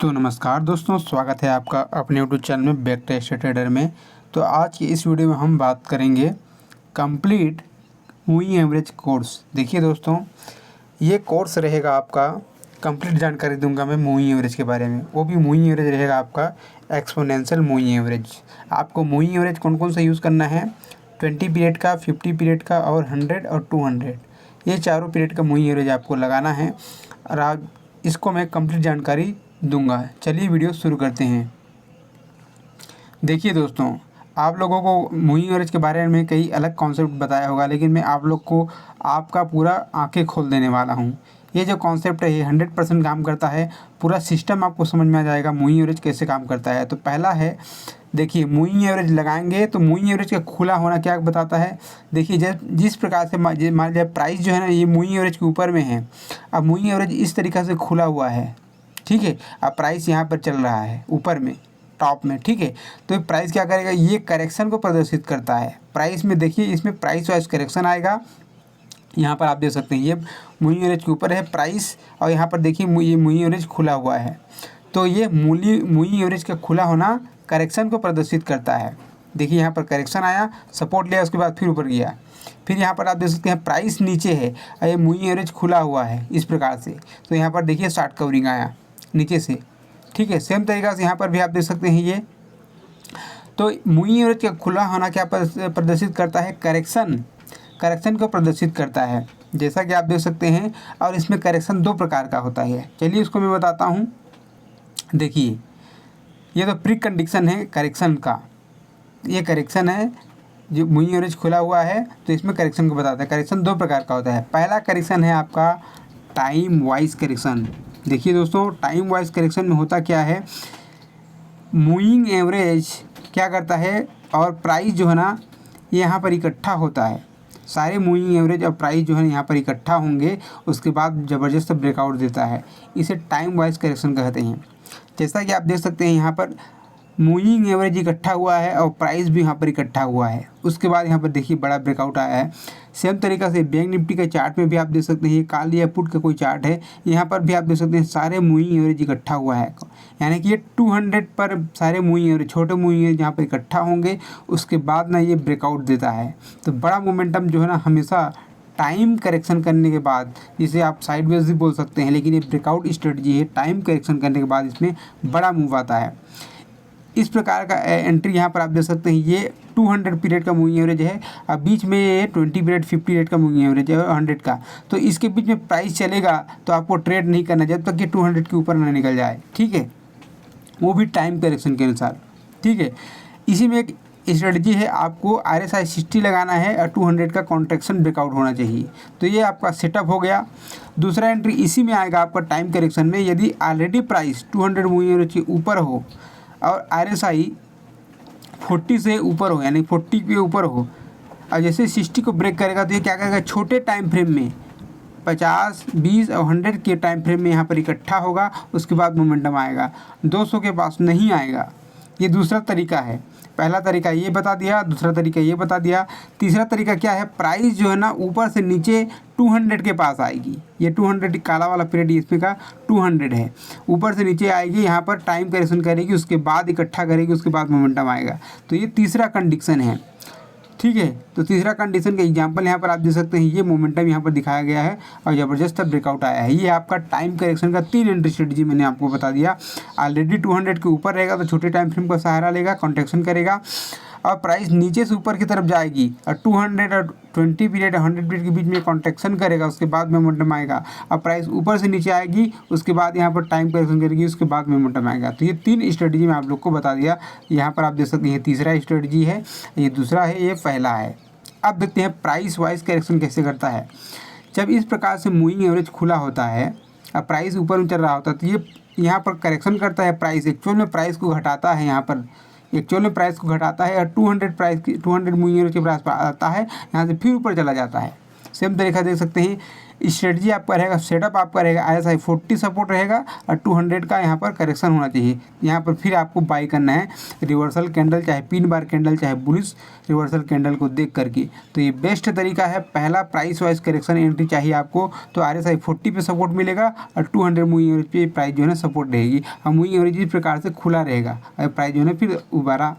तो नमस्कार दोस्तों, स्वागत है आपका अपने यूट्यूब चैनल में बैक टेस्ट ट्रेडर में। तो आज की इस वीडियो में हम बात करेंगे कंप्लीट मूविंग एवरेज कोर्स। देखिए दोस्तों, ये कोर्स रहेगा आपका, कंप्लीट जानकारी दूंगा मैं मूविंग एवरेज के बारे में। वो भी मूविंग एवरेज रहेगा आपका एक्सपोनेंशियल मूविंग एवरेज। आपको मूविंग एवरेज कौन कौन सा यूज़ करना है, 20 पीरियड का, 50 पीरियड का और 100 और 200, ये चारों पीरियड का मूविंग एवरेज आपको लगाना है। और आप इसको मैं कंप्लीट जानकारी दूंगा। चलिए वीडियो शुरू करते हैं। देखिए दोस्तों, आप लोगों को मूविंग एवरेज के बारे में कई अलग कॉन्सेप्ट बताया होगा, लेकिन मैं आप लोग को आपका पूरा आंखें खोल देने वाला हूं। ये जो कॉन्सेप्ट है ये 100% काम करता है। पूरा सिस्टम आपको समझ में आ जाएगा मूविंग एवरेज कैसे काम करता है। तो पहला है, देखिए मूविंग एवरेज लगाएंगे तो मूविंग एवरेज का खुला होना क्या बताता है। देखिए जिस प्रकार से मान लीजिए प्राइस जो है ना, ये मूविंग एवरेज के ऊपर में है। अब मूविंग एवरेज इस तरीक़े से खुला हुआ है, ठीक है। अब प्राइस यहाँ पर चल रहा है ऊपर में, टॉप में, ठीक है। तो प्राइस क्या करेगा, ये करेक्शन को प्रदर्शित करता है। प्राइस में देखिए, इसमें प्राइस वाइज करेक्शन आएगा। यहाँ पर आप देख सकते हैं ये मूविंग एवरेज के ऊपर है प्राइस, और यहाँ पर देखिए ये मूविंग एवरेज खुला हुआ है। तो ये मूविंग एवरेज का खुला होना करेक्शन को प्रदर्शित करता है। देखिए यहाँ पर करेक्शन आया, सपोर्ट लिया, उसके बाद फिर ऊपर गया। फिर यहाँ पर आप देख सकते हैं प्राइस नीचे है और ये मूविंग एवरेज खुला हुआ है इस प्रकार से। तो यहाँ पर देखिए शॉर्ट कवरिंग आया नीचे से, ठीक है। सेम तरीक़ा से यहाँ पर भी आप देख सकते हैं ये। तो मूविंग एवरेज का खुला होना क्या प्रदर्शित करता है, करेक्शन को प्रदर्शित करता है, जैसा कि आप देख सकते हैं। और इसमें करेक्शन दो प्रकार का होता है, चलिए उसको मैं बताता हूँ। देखिए ये तो प्री कंडीशन है करेक्शन का, ये करेक्शन है जो मूविंग एवरेज खुला हुआ है, तो इसमें करेक्शन को बताता है। करेक्शन दो प्रकार का होता है। पहला करेक्शन है आपका टाइम वाइज करेक्शन। देखिए दोस्तों, टाइम वाइज करेक्शन में होता क्या है, मूविंग एवरेज क्या करता है और प्राइस जो है ना ये यहाँ पर इकट्ठा होता है। सारे मूविंग एवरेज और प्राइस जो है यहाँ पर इकट्ठा होंगे, उसके बाद ज़बरदस्त ब्रेकआउट देता है। इसे टाइम वाइज करेक्शन कहते हैं। जैसा कि आप देख सकते हैं यहाँ पर मूविंग एवरेज इकट्ठा हुआ है और प्राइस भी यहाँ पर इकट्ठा हुआ है। उसके बाद यहाँ पर देखिए बड़ा ब्रेकआउट आया है। सेम तरीक़ा से बैंक निफ्टी के चार्ट में भी आप देख सकते हैं, ये कॉल या पुट का कोई चार्ट है, यहाँ पर भी आप देख सकते हैं सारे मूविंग एवरेज इकट्ठा हुआ है। यानी कि ये 200 पर सारे मूविंग एवरेज, छोटे मूविंग एवरेज यहाँ पर इकट्ठा होंगे, उसके बाद ना ये ब्रेकआउट देता है। तो बड़ा मोमेंटम जो है ना हमेशा टाइम करेक्शन करने के बाद, जिसे आप साइडवेज भी बोल सकते हैं, लेकिन ये ब्रेकआउट स्ट्रेटजी है। टाइम करेक्शन करने के बाद इसमें बड़ा मूव आता है। इस प्रकार का एंट्री यहाँ पर आप देख सकते हैं, ये 200 पीरियड का मूविंग एवरेज है। अब बीच में ये 20 पीरियड, 50 पीरियड का मूविंग एवरेज है और 100 का। तो इसके बीच में प्राइस चलेगा तो आपको ट्रेड नहीं करना जब तक कि 200 के ऊपर ना निकल जाए, ठीक है, वो भी टाइम करेक्शन के अनुसार, ठीक है। इसी में एक स्ट्रेटजी है, आपको RSI 60 लगाना है और 200 का कॉन्ट्रैक्शन ब्रेकआउट होना चाहिए। तो ये आपका सेटअप हो गया। दूसरा एंट्री इसी में आएगा आपका टाइम करेक्शन में, यदि ऑलरेडी प्राइस 200 मूविंग एवरेज के ऊपर हो और RSI 40 से ऊपर हो, यानी 40 के ऊपर हो, और जैसे 60 को ब्रेक करेगा तो ये क्या करेगा, छोटे टाइम फ्रेम में 50, 20 और 100 के टाइम फ्रेम में यहाँ पर इकट्ठा होगा। उसके बाद मोमेंटम आएगा, 200 के पास नहीं आएगा। ये दूसरा तरीका है। पहला तरीका ये बता दिया, दूसरा तरीका ये बता दिया। तीसरा तरीका क्या है, प्राइस जो है ना ऊपर से नीचे 200 के पास आएगी। ये 200 काला वाला पीरियड इसमें का 200 है, ऊपर से नीचे आएगी, यहाँ पर टाइम करेक्शन करेगी, उसके बाद इकट्ठा करेगी, उसके बाद मोमेंटम आएगा। तो ये तीसरा कंडीशन है, ठीक है। तो तीसरा कंडीशन का एग्जांपल यहाँ पर आप देख सकते हैं, ये मोमेंटम यहाँ पर दिखाया गया है और ज़बरदस्त ब्रेकआउट आया है। ये आपका टाइम करेक्शन का 3 एंट्री स्ट्रेटजी मैंने आपको बता दिया। ऑलरेडी 200 के ऊपर रहेगा तो छोटे टाइम फ्रेम का सहारा लेगा, कॉन्ट्रैक्शन करेगा, और प्राइस नीचे से ऊपर की तरफ जाएगी और 200 और 20 पीरियड 100 पीरियड के बीच में कॉन्ट्रैक्शन करेगा, उसके बाद मोमेंटम आएगा। अब प्राइस ऊपर से नीचे आएगी, उसके बाद यहाँ पर टाइम करेक्शन करेगी, उसके बाद मोमेंटम आएगा। तो ये 3 स्ट्रेटजी मैं आप लोग को बता दिया। यहाँ पर आप देख सकते हैं तीसरा स्ट्रेटजी है, ये दूसरा है, ये पहला है। अब देखते हैं प्राइस वाइज करेक्शन कैसे करता है। जब इस प्रकार से मूविंग एवरेज खुला होता है और प्राइस ऊपर में चल रहा होता है, तो ये यहाँ पर करेक्शन करता है। प्राइस एक्चुअल में प्राइस को घटाता है, यहाँ पर एक्चुअल में प्राइस को घटाता है और 200 मूविंग एवरेज के पास आता है, यहाँ से फिर ऊपर चला जाता है। सेम तरीका देख सकते हैं, स्ट्रेटजी आपका रहेगा, सेटअप आपका रहेगा RSI 40 सपोर्ट रहेगा और 200 का यहाँ पर करेक्शन होना चाहिए। यहाँ पर फिर आपको बाई करना है रिवर्सल कैंडल, चाहे पिन बार कैंडल, चाहे बुलिश रिवर्सल कैंडल को देख करके। तो ये बेस्ट तरीका है। पहला प्राइस वाइज करेक्शन एंट्री चाहिए आपको, तो RSI 40 पे सपोर्ट मिलेगा और 200 मूविंग एवरेज पे प्राइस जो है ना सपोर्ट रहेगी और मूविंग एवरेज इस प्रकार से खुला रहेगा और प्राइस जो है ना फिर दोबारा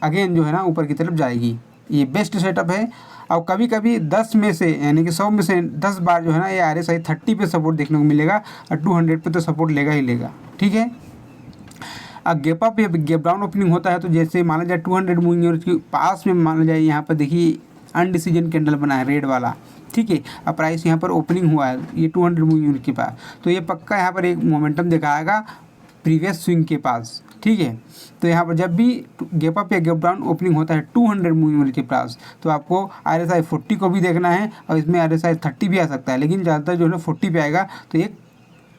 अगेन जो है ना ऊपर की तरफ जाएगी। ये बेस्ट सेटअप है। और कभी कभी 10 में से यानी कि 100 में से 10 बार जो है ना ये RSI 30 पे सपोर्ट देखने को मिलेगा और 200 पे तो सपोर्ट लेगा ही लेगा। ठीक है। अब गैप अप या गैप डाउन ओपनिंग होता है तो जैसे माना जाए 200 मूविंग एवरेज के पास में माना जाए यहाँ पर देखिए अनडिसीजन कैंडल बना है रेड वाला। ठीक है। अब प्राइस यहाँ पर ओपनिंग हुआ है ये 200 मूविंग एवरेज के पास, तो ये पक्का यहाँ पर एक मोमेंटम दिखाएगा प्रीवियस स्विंग के पास। ठीक है। तो यहाँ पर जब भी गैप अप या गैप डाउन ओपनिंग होता है 200 मूविंग एवरेज के पास, तो आपको RSI 40 को भी देखना है और इसमें RSI 30 भी आ सकता है, लेकिन ज़्यादातर जो है 40 पे आएगा तो एक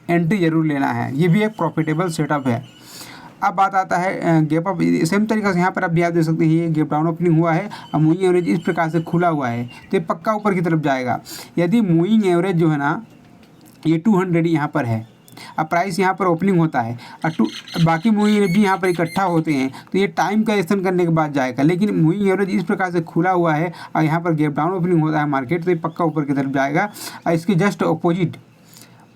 एंट्री जरूर लेना है। ये भी एक प्रॉफिटेबल सेटअप है। अब बात आता है गैप अप। सेम तरीके से यहाँ पर आप भी आप देख सकते हैं ये गैप डाउन ओपनिंग हुआ है और मूविंग एवरेज इस प्रकार से खुला हुआ है तो ये पक्का ऊपर की तरफ जाएगा। यदि मूविंग एवरेज जो है ना ये 200 यहाँ पर है, अब प्राइस यहाँ पर ओपनिंग होता है और बाकी मूविंग एवरेज भी यहाँ पर इकट्ठा होते हैं तो ये टाइम करेक्शन करने के बाद जाएगा। लेकिन मूविंग एवरेज इस प्रकार से खुला हुआ है और यहाँ पर गैप डाउन ओपनिंग होता है मार्केट, तो ये पक्का ऊपर की तरफ जाएगा। और इसके जस्ट अपोजिट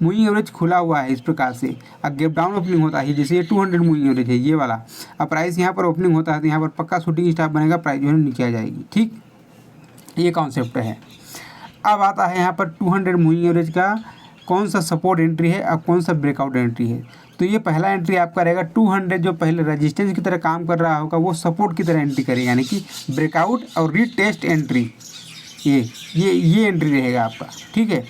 मूविंग एवरेज खुला हुआ है इस प्रकार से और गैप डाउन ओपनिंग होता है, जैसे ये 200 मूविंग एवरेज है ये वाला। अब प्राइस यहाँ पर ओपनिंग होता है तो यहाँ पर पक्का शूटिंग स्टार बनेगा, प्राइस जो है नीचे आ जाएगी। ठीक, ये कॉन्सेप्ट है। अब आता है यहाँ पर 200 मूविंग एवरेज का कौन सा सपोर्ट एंट्री है और कौन सा ब्रेकआउट एंट्री है। तो ये पहला एंट्री आपका रहेगा 200 जो पहले रेजिस्टेंस की तरह काम कर रहा होगा वो सपोर्ट की तरह एंट्री करेगा, यानी कि ब्रेकआउट और रीटेस्ट एंट्री, ये एंट्री रहेगा आपका। ठीक है।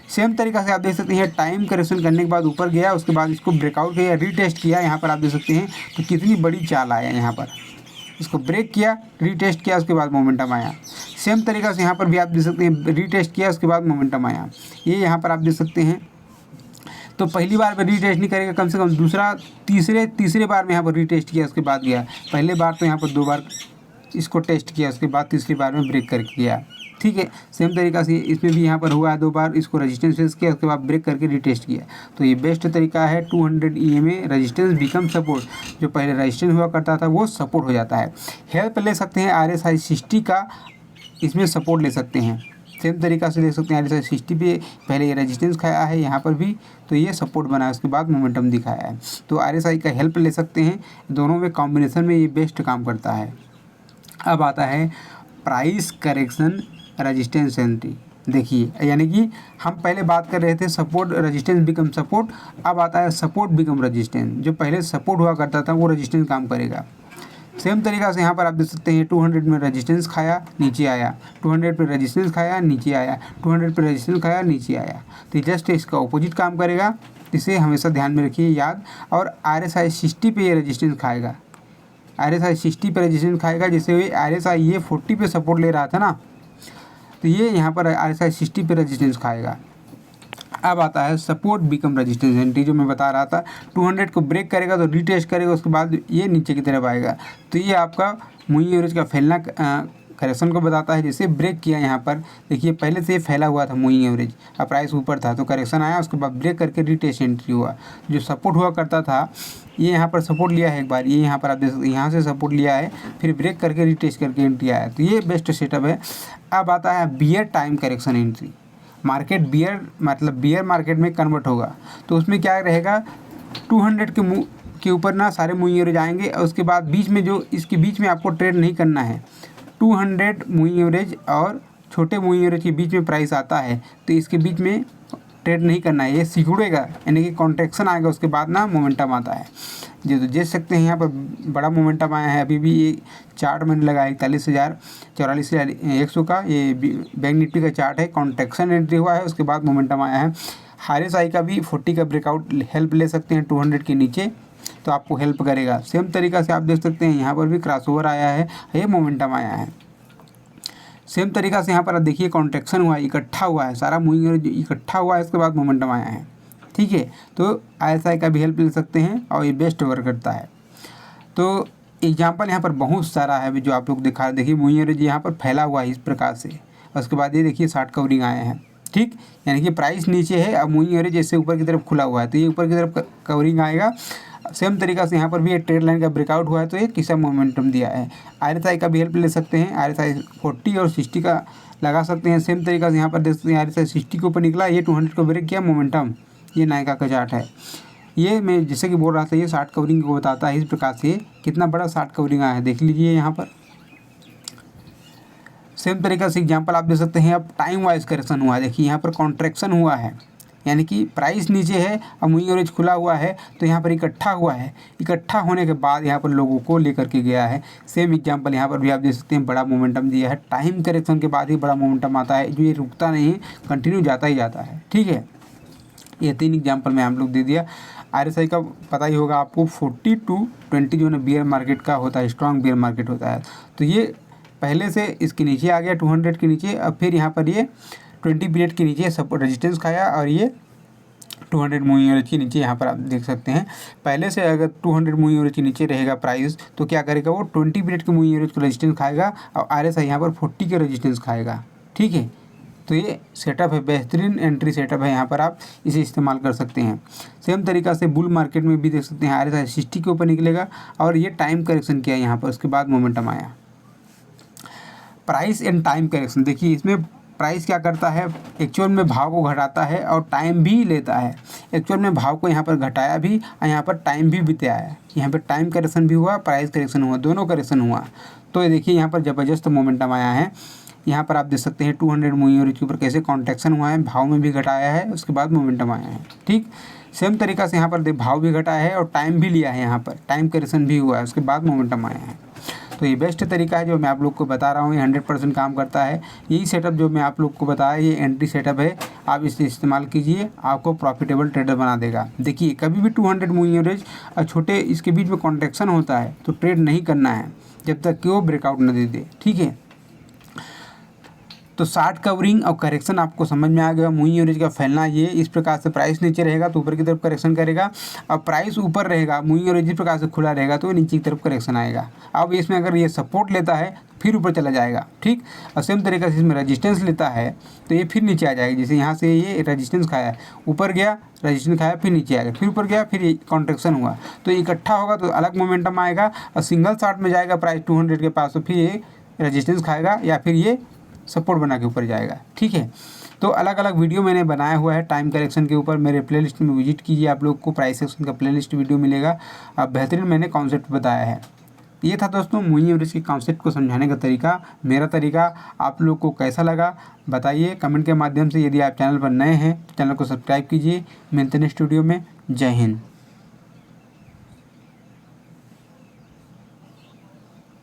सेम तरीका से आप देख सकते हैं टाइम करेक्शन करने के बाद ऊपर गया, उसके बाद इसको ब्रेकआउट किया, रीटेस्ट किया। यहाँ पर आप देख सकते हैं तो कितनी बड़ी चाल आया, यहाँ पर इसको ब्रेक किया, रीटेस्ट किया, उसके बाद मोमेंटम आया। सेम तरीका से यहाँ पर भी आप देख सकते हैं रीटेस्ट किया, उसके बाद मोमेंटम आया। ये यहाँ पर आप देख सकते हैं तो पहली बार में रीटेस्ट नहीं करेगा, कम से कम दूसरा तीसरे बार में यहाँ पर रीटेस्ट किया, उसके बाद गया। पहले बार तो यहाँ पर 2 बार इसको टेस्ट किया, उसके बाद तीसरी बार में ब्रेक करके गया। ठीक है। सेम तरीका से इसमें भी यहाँ पर हुआ है 2 बार, इसको रेजिस्टेंस फेस किया, उसके बाद ब्रेक करके रिटेस्ट किया। तो ये बेस्ट तरीका है 200 EMA रेजिस्टेंस बिकम सपोर्ट, जो पहले रेजिस्टेंस हुआ करता था वो सपोर्ट हो जाता है। हेल्प ले सकते हैं RSI 60 का, इसमें सपोर्ट ले सकते हैं। सेम तरीका से देख सकते हैं RSI 60 पे पहले ये रेजिस्टेंस खाया है, यहाँ पर भी तो ये सपोर्ट बना है, उसके बाद मोमेंटम दिखाया है। तो RSI का हेल्प ले सकते हैं, दोनों में कॉम्बिनेशन में ये बेस्ट काम करता है। अब आता है प्राइस करेक्शन रेजिस्टेंस एंट्री। देखिए यानी कि हम पहले बात कर रहे थे सपोर्ट रेजिस्टेंस बिकम सपोर्ट, अब आता है सपोर्ट बिकम रेजिस्टेंस। जो पहले सपोर्ट हुआ करता था वो रेजिस्टेंस काम करेगा। सेम तरीका से यहाँ पर आप देख सकते हैं 200 में रेजिस्टेंस खाया, नीचे आया, 200 पे रेजिस्टेंस खाया, नीचे आया, 200 पे रेजिस्टेंस खाया, नीचे आया। तो जस्ट इसका ऑपोजिट काम करेगा, इसे हमेशा ध्यान में रखिए याद। और RSI 60 पे ये रेजिस्टेंस खाएगा, RSI 60 पे रेजिस्टेंस खाएगा। जैसे RSI ये 40 पे सपोर्ट ले रहा था ना, तो ये यहाँ पर RSI 60 पे रेजिस्टेंस खाएगा। अब आता है सपोर्ट बिकम रेजिस्टेंस एंट्री, जो मैं बता रहा था 200 को ब्रेक करेगा तो रीटेस्ट करेगा, उसके बाद ये नीचे की तरफ आएगा। तो ये आपका मूविंग एवरेज का फैलना करेक्शन को बताता है। जैसे ब्रेक किया यहाँ पर देखिए पहले से ये फैला हुआ था मूविंग एवरेज, अब प्राइस ऊपर था तो करेक्शन आया, उसके बाद ब्रेक करके रीटेस्ट एंट्री हुआ। जो सपोर्ट हुआ करता था ये यहाँ पर सपोर्ट लिया है एक बार, ये यहाँ पर आप देख सकते हैं यहाँ से सपोर्ट लिया है, फिर ब्रेक करके रीटेस्ट करके एंट्री आया। तो ये बेस्ट सेटअप है। अब आता है bear time correction entry. Market bear मतलब बियर मार्केट में कन्वर्ट होगा तो उसमें क्या रहेगा 200 के ऊपर ना सारे मूविंग एवरेज आएंगे और उसके बाद बीच में जो इसके बीच में आपको ट्रेड नहीं करना है। 200 मूविंग एवरेज और छोटे मूविंग एवरेज के बीच में प्राइस आता है तो इसके बीच में ट्रेड नहीं करना है, ये सिकुड़ेगा यानी कि कॉन्ट्रैक्शन आएगा, उसके बाद ना मोमेंटम आता है। जो तो देख सकते हैं यहाँ पर बड़ा मोमेंटम आया है। अभी भी ये चार्ट मैंने लगाया 44,100 का, ये बैंक निफ्टी का चार्ट है। कॉन्ट्रैक्शन एंट्री हुआ है, उसके बाद मोमेंटम आया है। RSI का भी 40 का ब्रेकआउट हेल्प ले सकते हैं 200 के नीचे, तो आपको हेल्प करेगा। सेम तरीका से आप देख सकते हैं यहाँ पर भी क्रॉसओवर आया है, ये मोमेंटम आया है। सेम तरीका से यहाँ पर आप देखिए कॉन्ट्रैक्शन हुआ है, इकट्ठा हुआ है, सारा मूविंग एवरेज इकट्ठा हुआ है, उसके बाद मोमेंटम आया है। ठीक है। तो RSI का भी हेल्प ले सकते हैं और ये बेस्ट वर्क करता है। तो एग्जाम्पल यहाँ पर बहुत सारा है जो आप लोग देखिए मूविंग एवरेज यहाँ पर फैला हुआ है इस प्रकार से, उसके बाद ये देखिए शार्ट कवरिंग आए हैं। ठीक, यानी कि प्राइस नीचे है, अब मूविंग एवरेज जैसे ऊपर की तरफ खुला हुआ है तो ये ऊपर की तरफ कवरिंग आएगा। सेम तरीका से यहाँ पर भी एक ट्रेड लाइन का ब्रेकआउट हुआ है तो ये किसा मोमेंटम दिया है। RSI का भी हेल्प ले सकते हैं, RSI 40 और 60 का लगा सकते हैं। सेम तरीका से यहाँ पर देख सकते हैं RSI 60 के ऊपर निकला, ये 200 को ब्रेक किया मोमेंटम। ये नायका का चार्ट है। ये मैं जैसे कि बोल रहा था, ये 60 कवरिंग को बताता है। इस प्रकार से कितना बड़ा 60 कवरिंग आया है देख लीजिए यहाँ पर। सेम तरीका से एग्जांपल आप दे सकते हैं। अब टाइम वाइज करेक्शन हुआ है, देखिए यहाँ पर कॉन्ट्रैक्शन हुआ है, यानी कि प्राइस नीचे है, अब मूविंग एवरेज खुला हुआ है तो यहाँ पर इकट्ठा हुआ है। इकट्ठा होने के बाद यहाँ पर लोगों को लेकर के गया है। सेम एग्जांपल यहाँ पर भी आप देख सकते हैं, बड़ा मोमेंटम दिया है। टाइम करेक्शन के बाद ही बड़ा मोमेंटम आता है, जो ये रुकता नहीं है, कंटिन्यू जाता ही जाता है। ठीक है, ये 3 एग्जांपल मैं हम लोग दे दिया। RSI का पता ही होगा आपको, 40 to 20 जो है ना बियर मार्केट का होता है, स्ट्रॉन्ग बियर मार्केट होता है। तो ये पहले से इसके नीचे आ गया 200 के नीचे, अब फिर यहाँ पर ये 20 पीरियड के नीचे सपोर्ट रेजिस्टेंस खाया और ये 200 मूविंग एवरेज के नीचे यहाँ पर आप देख सकते हैं। पहले से अगर 200 मूविंग एवरेज के नीचे रहेगा प्राइस तो क्या करेगा, वो 20 पीरियड के मूविंग एवरेज को रेजिस्टेंस खाएगा और RSI यहाँ पर 40 के रेजिस्टेंस खाएगा। ठीक है, तो ये सेटअप है, बेहतरीन एंट्री सेटअप है, यहाँ पर आप इसे इस्तेमाल कर सकते हैं। सेम तरीका से बुल मार्केट में भी देख सकते हैं, RSI 60 के ऊपर निकलेगा और ये टाइम करेक्शन किया यहाँ पर, उसके बाद मोमेंटम आया। प्राइस एंड टाइम करेक्शन, देखिए इसमें प्राइस क्या करता है, एक्चुअल में भाव को घटाता है और टाइम भी लेता है। एक्चुअल में भाव को यहाँ पर घटाया भी और यहाँ पर टाइम भी बिताया है। यहाँ पर टाइम करेक्शन भी हुआ, प्राइस करेक्शन हुआ, दोनों करेक्शन हुआ। तो ये देखिए यहाँ पर ज़बरदस्त मोमेंटम आया है। यहाँ पर आप देख सकते हैं 200 मूविंग एवरेज के ऊपर कैसे कॉन्ट्रैक्शन हुआ है, भाव में भी घटाया है, उसके बाद मोमेंटम आया है। ठीक, सेम तरीका से यहाँ पर भाव भी घटाया है और टाइम भी लिया है, यहाँ पर टाइम करेक्शन भी हुआ है, उसके बाद मोमेंटम आया है। तो ये बेस्ट तरीका है जो मैं आप लोग को बता रहा हूँ, ये 100% काम करता है। यही सेटअप जो मैं आप लोग को बताया, ये एंट्री सेटअप है, आप इसे इस्तेमाल कीजिए, आपको प्रॉफिटेबल ट्रेडर बना देगा। देखिए कभी भी 200 मूविंग एवरेज और छोटे इसके बीच में कॉन्ट्रैक्शन होता है तो ट्रेड नहीं करना है जब तक कि वो ब्रेकआउट न दे दे। ठीक है, तो 60 कवरिंग और करेक्शन आपको समझ में आ गया। मूविंग एवरेज का फैलना ये इस प्रकार से, प्राइस नीचे रहेगा तो ऊपर की तरफ करेक्शन करेगा, और प्राइस ऊपर रहेगा, मूविंग एवरेज इस प्रकार से खुला रहेगा तो नीचे की तरफ करेक्शन आएगा। अब इसमें अगर ये सपोर्ट लेता है तो फिर ऊपर चला जाएगा। ठीक, और सेम तरीके से इसमें रेजिस्टेंस लेता है तो ये फिर नीचे आ जाएगा। जैसे यहाँ से ये रेजिस्टेंस खाया, ऊपर गया, रेजिस्टेंस खाया, फिर नीचे आ गया, फिर ऊपर गया, फिर कॉन्ट्रैक्शन हुआ, तो इकट्ठा होगा तो अलग मोमेंटम आएगा। और सिंगल शॉट में जाएगा प्राइस 200 के पास तो फिर ये रेजिस्टेंस खाएगा या फिर ये सपोर्ट बना के ऊपर जाएगा। ठीक है, तो अलग अलग वीडियो मैंने बनाया हुआ है टाइम करेक्शन के ऊपर, मेरे प्लेलिस्ट में विजिट कीजिए, आप लोग को प्राइस सेक्शन का प्लेलिस्ट वीडियो मिलेगा। अब बेहतरीन मैंने कॉन्सेप्ट बताया है। ये था दोस्तों मूविंग एवरेज के कॉन्सेप्ट को समझाने का तरीका। मेरा तरीका आप लोग को कैसा लगा बताइए कमेंट के माध्यम से। यदि आप चैनल पर नए हैं तो चैनल को सब्सक्राइब कीजिए। मिलते हैं नेक्स्ट वीडियो में। जय हिंद।